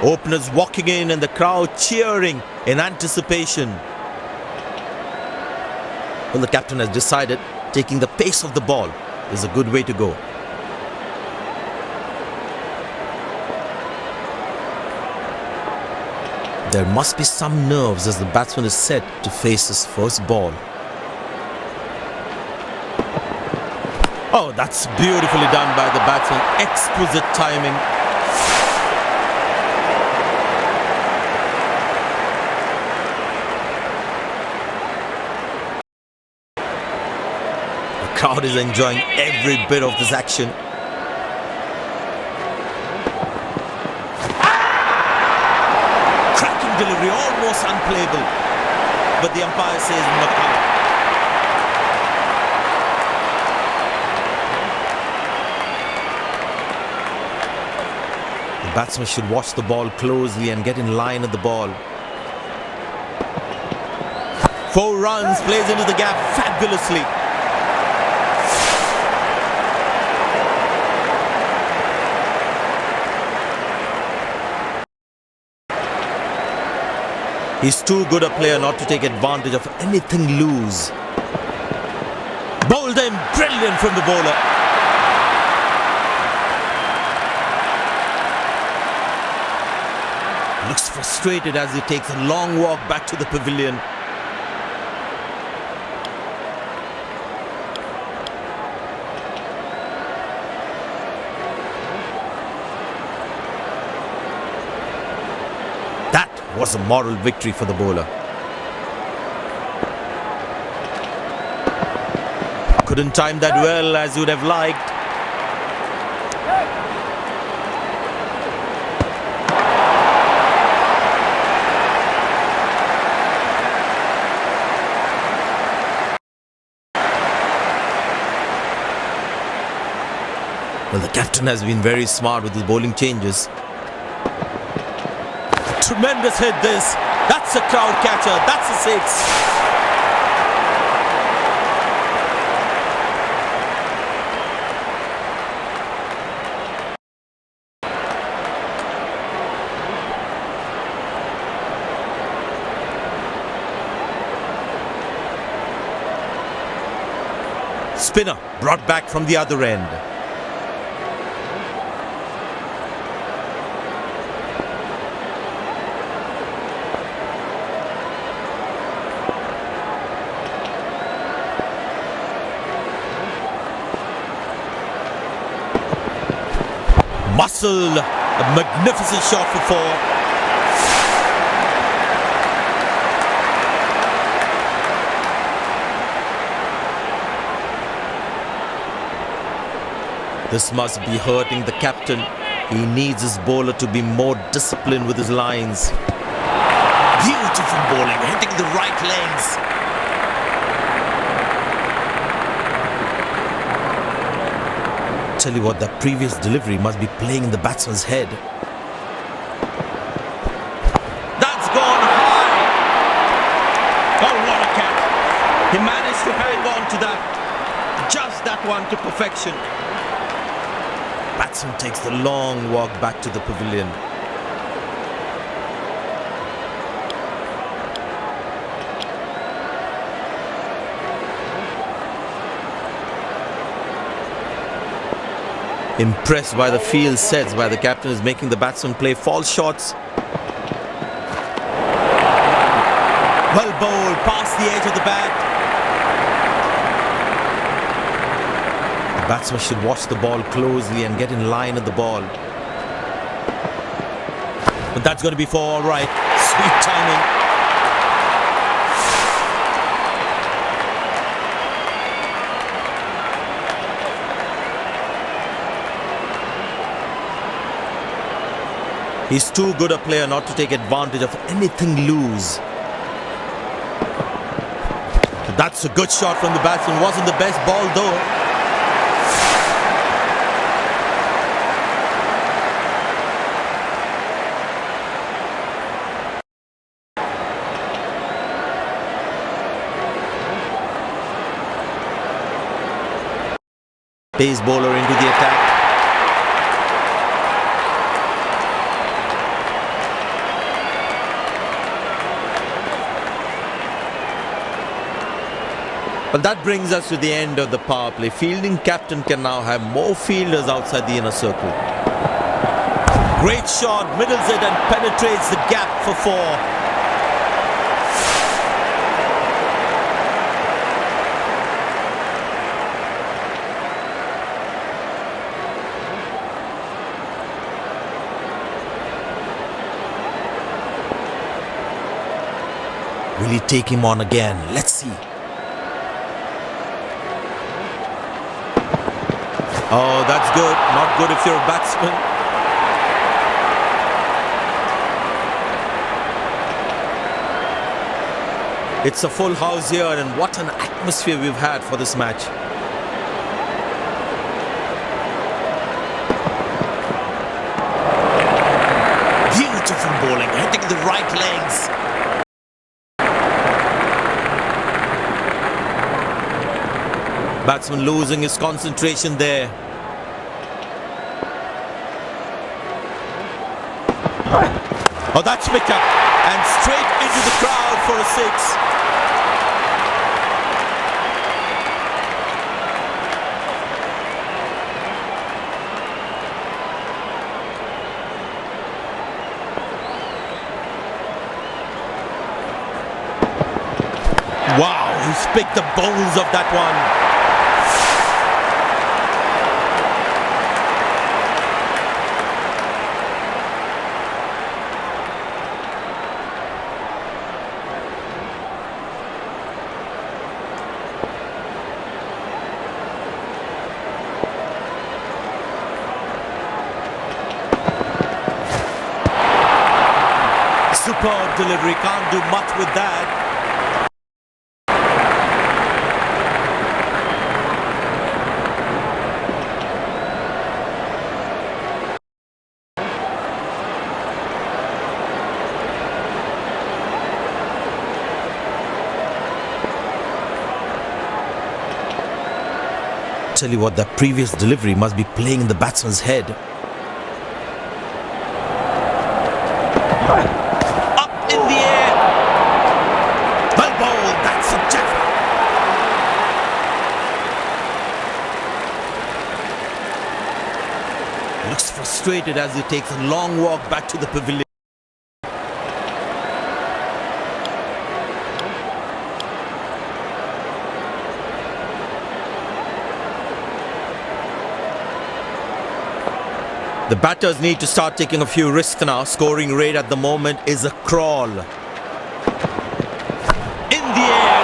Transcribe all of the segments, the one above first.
Openers walking in and the crowd cheering in anticipation. Well, the captain has decided taking the pace of the ball is a good way to go. There must be some nerves as the batsman is set to face his first ball. Oh, that's beautifully done by the batsman. Exquisite timing. The crowd is enjoying every bit of this action. Cracking delivery, almost unplayable. But the umpire says not out. The batsman should watch the ball closely and get in line at the ball. 4 runs, plays into the gap fabulously. He's too good a player not to take advantage of anything loose. Bowled in, brilliant from the bowler. Looks frustrated as he takes a long walk back to the pavilion. That was a moral victory for the bowler. Couldn't time that well as you would have liked. Well, the captain has been very smart with his bowling changes. Tremendous hit this. That's a crowd catcher. That's a 6. Spinner brought back from the other end. Muscle, a magnificent shot for 4. This must be hurting the captain. He needs his bowler to be more disciplined with his lines. Beautiful bowling, hitting the right legs. Tell you what, that previous delivery must be playing in the batsman's head. That's gone high! Oh, what a catch! He managed to hang on to that. Just that one to perfection. Batsman takes the long walk back to the pavilion. Impressed by the field sets by the captain is making the batsman play false shots. Well bowled, past the edge of the bat. The batsman should watch the ball closely and get in line at the ball. But that's going to be 4 all right. Sweet timing. He's too good a player not to take advantage of anything loose. That's a good shot from the batsman. Wasn't the best ball though. Pace bowler into the attack. Well, that brings us to the end of the power play. Fielding captain can now have more fielders outside the inner circle. Great shot, middles it and penetrates the gap for 4. Will he take him on again? Let's see. Oh, that's good. Not good if you're a batsman. It's a full house here, and what an atmosphere we've had for this match. Beautiful bowling, hitting the right legs. Batsman losing his concentration there. Oh, that's picked up and straight into the crowd for a 6. Wow, he's picked the bones of that one. Superb delivery, can't do much with that. Tell you what, that previous delivery must be playing in the batsman's head. Up in the air. Well bowled, that's a jack. Looks frustrated as he takes a long walk back to the pavilion. The batters need to start taking a few risks now. Scoring rate at the moment is a crawl. In the air.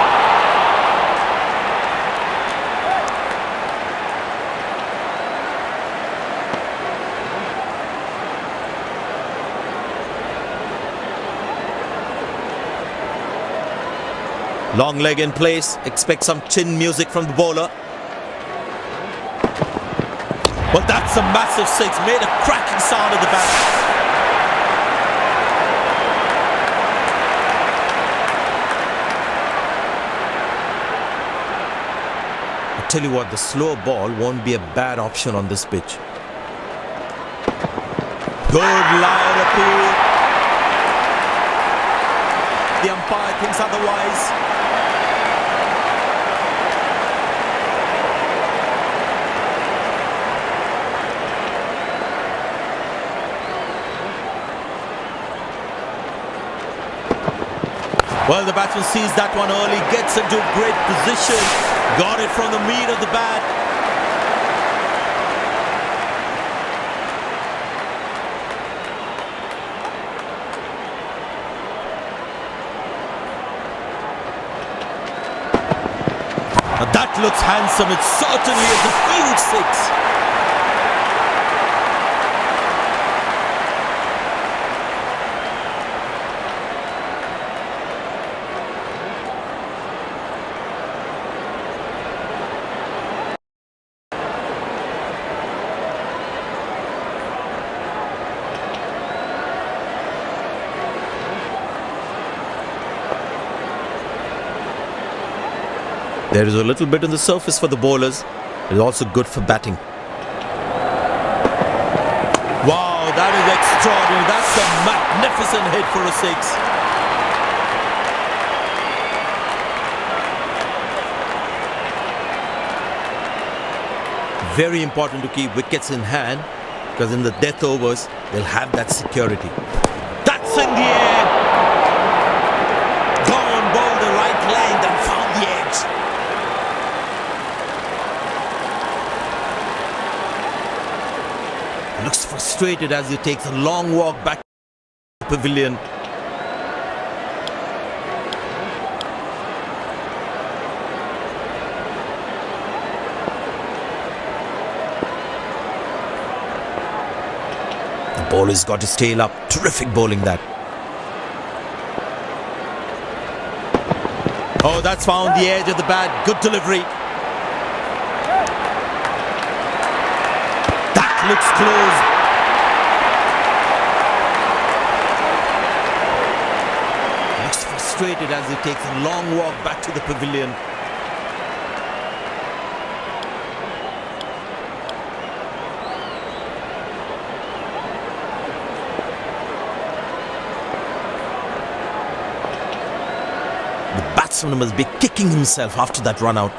Long leg in place. Expect some chin music from the bowler. But that's a massive 6, made a cracking sound at the back. I tell you what, the slow ball won't be a bad option on this pitch. Good line appeal. The umpire thinks otherwise. Well, the batsman sees that one early, gets into a great position, got it from the meat of the bat. Now that looks handsome, it certainly is a huge 6. There is a little bit on the surface for the bowlers. It is also good for batting. Wow, that is extraordinary. That's a magnificent hit for a 6. Very important to keep wickets in hand, because in the death overs, they'll have that security. That's in the air! Gone on ball the right length and found the edge. Looks frustrated as he takes a long walk back to the pavilion. Bowler's got his tail up. Terrific bowling that. Oh, that's found the edge of the bat. Good delivery. That looks close. Looks frustrated as he takes a long walk back to the pavilion. Batsman must be kicking himself after that run out.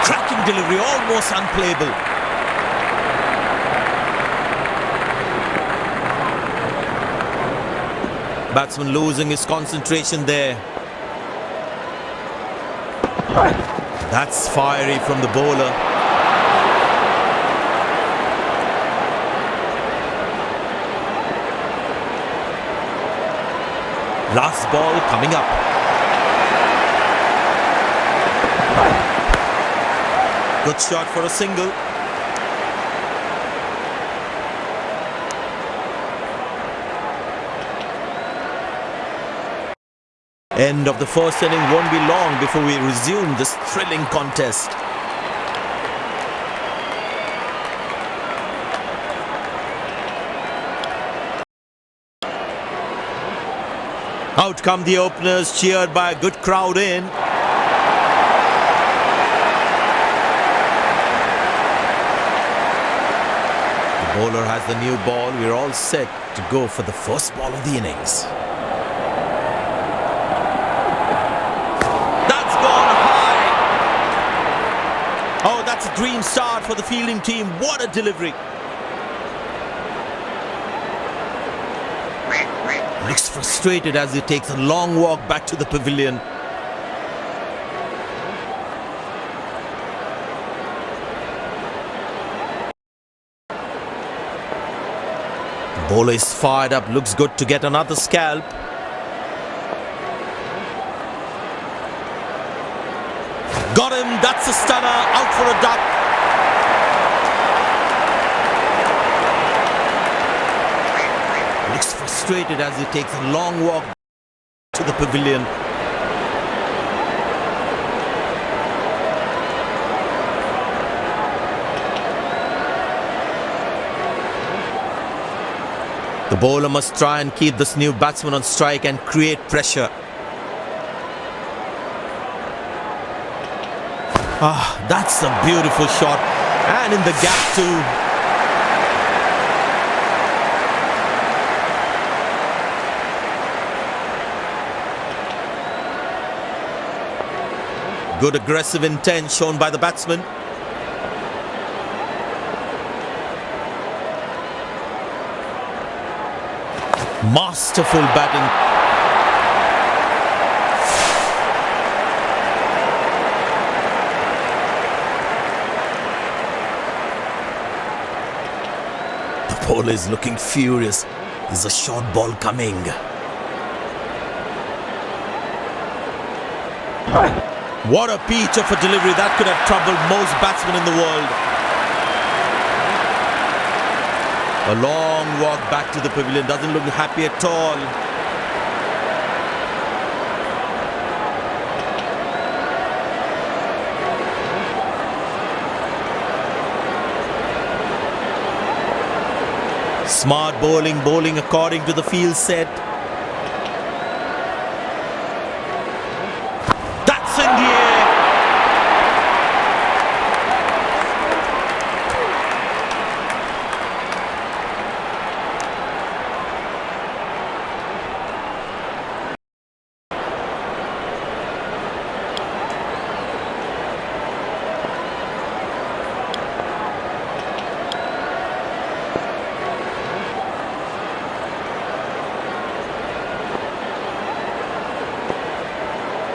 Cracking delivery, almost unplayable. Batsman losing his concentration there. That's fiery from the bowler. Last ball coming up. Good shot for a single. End of the first inning won't be long before we resume this thrilling contest. Out come the openers, cheered by a good crowd in. The bowler has the new ball. We're all set to go for the first ball of the innings. That's gone high. Oh, that's a dream start for the fielding team. What a delivery. Looks frustrated as he takes a long walk back to the pavilion. The bowler is fired up, looks good to get another scalp. Got him, that's a stunner, out for a duck. Looks frustrated as he takes a long walk to the pavilion. The bowler must try and keep this new batsman on strike and create pressure. That's a beautiful shot, and in the gap too. Good aggressive intent shown by the batsman. Masterful batting. The bowler is looking furious. There's a short ball coming. What a peach of a delivery. That could have troubled most batsmen in the world. A long walk back to the pavilion. Doesn't look happy at all. Smart bowling according to the field set. That's in the air.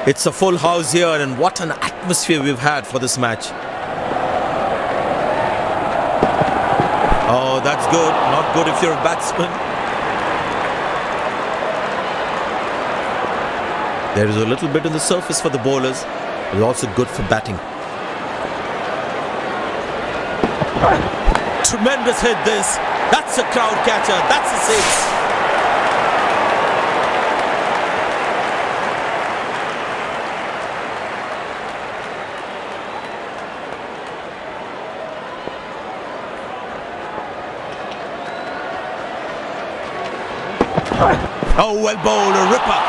It's a full house here, and what an atmosphere we've had for this match. Oh, that's good. Not good if you're a batsman. There is a little bit on the surface for the bowlers. It's also good for batting. Tremendous hit this. That's a crowd catcher. That's a six. Oh, well bowled, a ripper.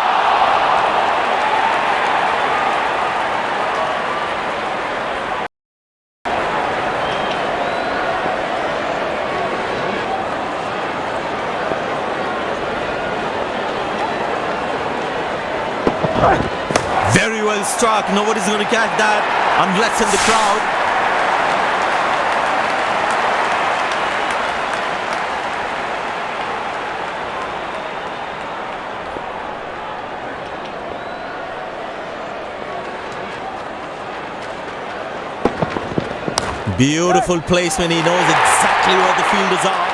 Very well struck. Nobody's going to catch that unless in the crowd. Beautiful placement. He knows exactly where the fielders are.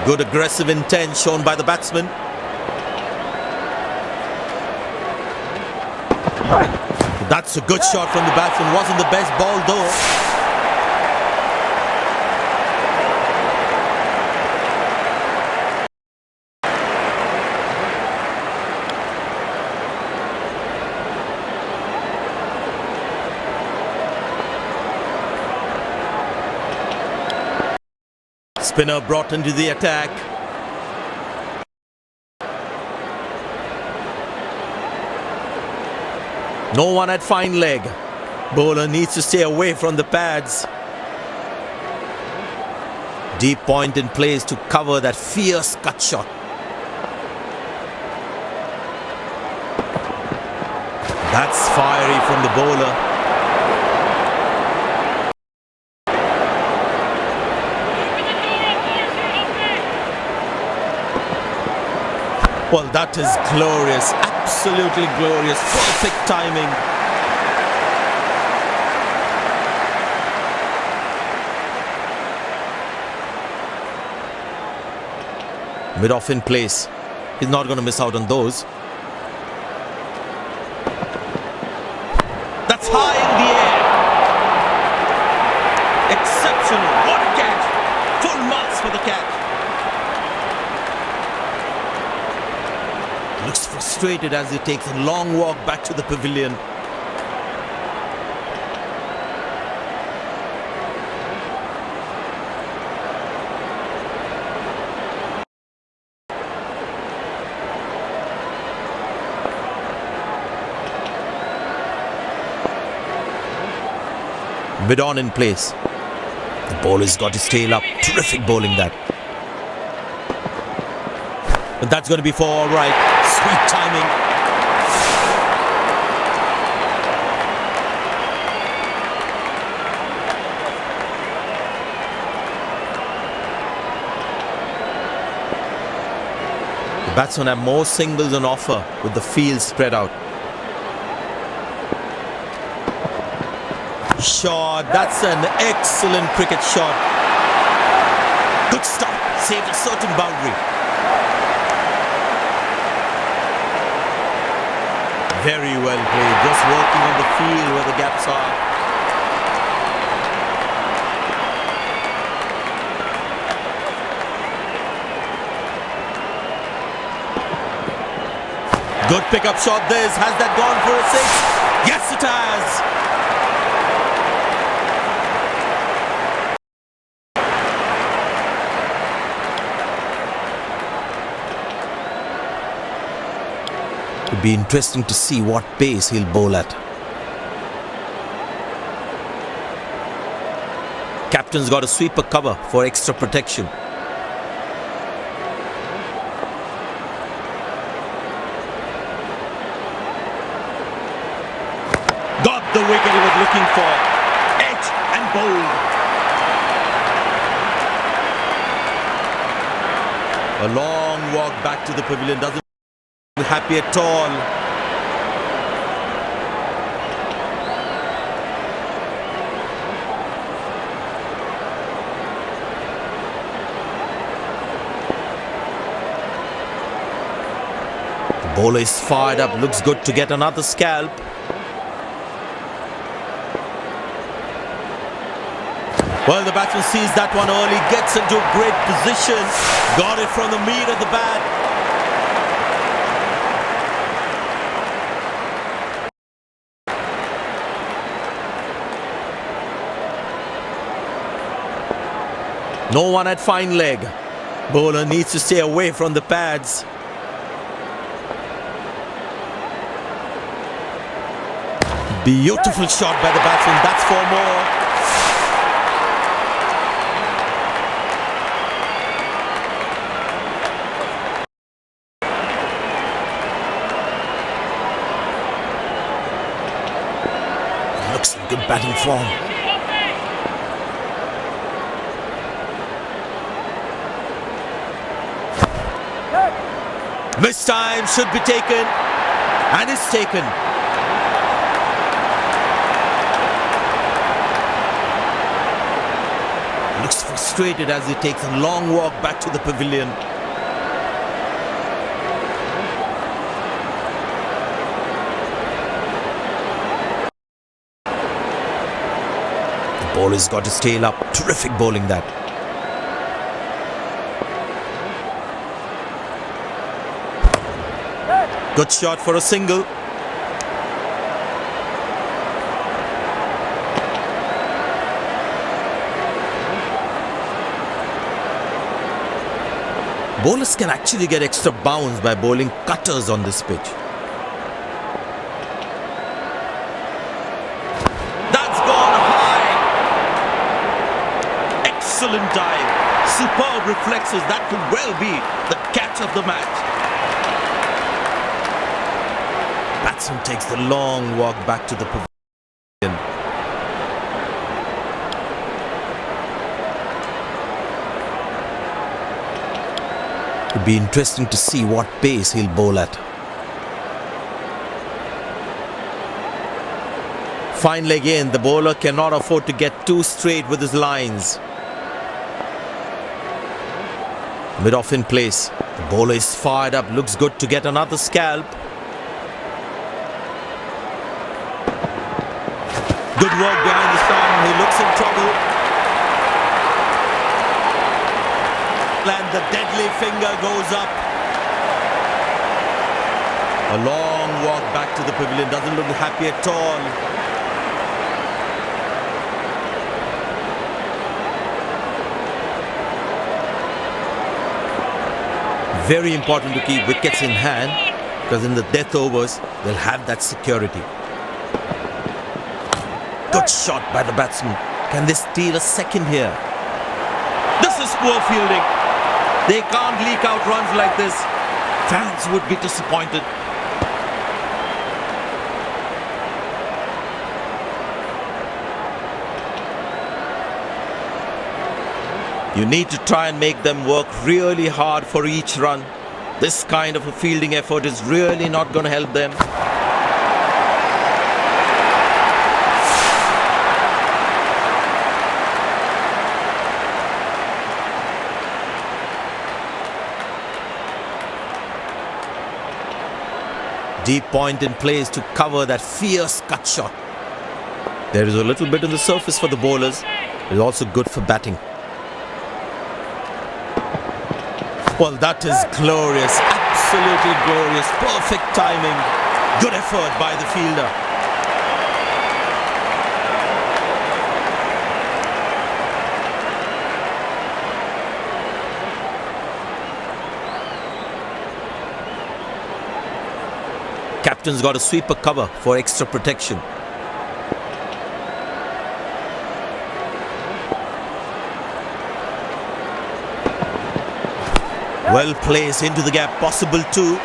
Good aggressive intent shown by the batsman. That's a good shot from the batsman. Wasn't the best ball though. Spinner brought into the attack. No one at fine leg. Bowler needs to stay away from the pads. Deep point in place to cover that fierce cut shot. That's fiery from the bowler. Well, that is glorious, absolutely glorious, perfect timing. Mid-off in place. He's not going to miss out on those. That's high in the air. Exceptional. What a catch. Full marks for the catch. Looks frustrated as he takes a long walk back to the pavilion. Mid-on in place. The bowler's got his tail up. Terrific bowling that. But that's going to be for all right. Sweet timing. The batsmen have more singles on offer with the field spread out. Shot. That's an excellent cricket shot. Good stop. Saved a certain boundary. Very well played, just working on the field where the gaps are. Good pickup shot this. Has that gone for a six? Yes, it has. It'll be interesting to see what pace he'll bowl at. Captain's got a sweeper cover for extra protection. Got the wicket he was looking for. Edge and bold. A long walk back to the pavilion, doesn't look happy at all. The bowler is fired up, looks good to get another scalp. Well, the batsman sees that one early, gets into a great position, got it from the meat of the bat. No one at fine leg. Bowler needs to stay away from the pads. Beautiful shot by the batsman, that's 4 more. Looks in good batting form. Missed time, should be taken, and is taken. Looks frustrated as he takes a long walk back to the pavilion. The bowler's got his tail up. Terrific bowling that. Good shot for a single. Bowlers can actually get extra bounce by bowling cutters on this pitch. That's gone high. Excellent dive. Superb reflexes. That could well be the catch of the match. Batsman takes the long walk back to the pavilion. It'll be interesting to see what pace he'll bowl at. Fine leg in, the bowler cannot afford to get too straight with his lines. Mid-off in place, the bowler is fired up, looks good to get another scalp. Good work behind the stump, he looks in trouble. And the deadly finger goes up. A long walk back to the pavilion, doesn't look happy at all. Very important to keep wickets in hand, because in the death overs, they'll have that security. Good shot by the batsman. Can they steal a second here? This is poor fielding. They can't leak out runs like this. Fans would be disappointed. You need to try and make them work really hard for each run. This kind of a fielding effort is really not going to help them. Deep point in place to cover that fierce cut shot. There is a little bit on the surface for the bowlers. It's also good for batting. Well, that is glorious. Absolutely glorious. Perfect timing. Good effort by the fielder. Captain's got a sweeper cover for extra protection. Well placed into the gap, possible too.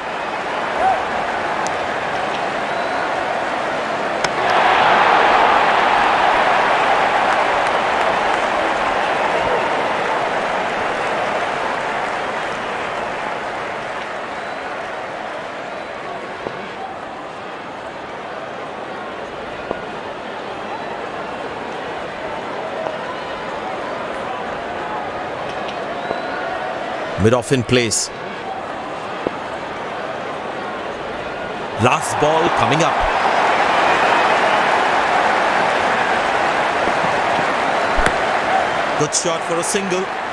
Mid-off in place. Last ball coming up. Good shot for a single.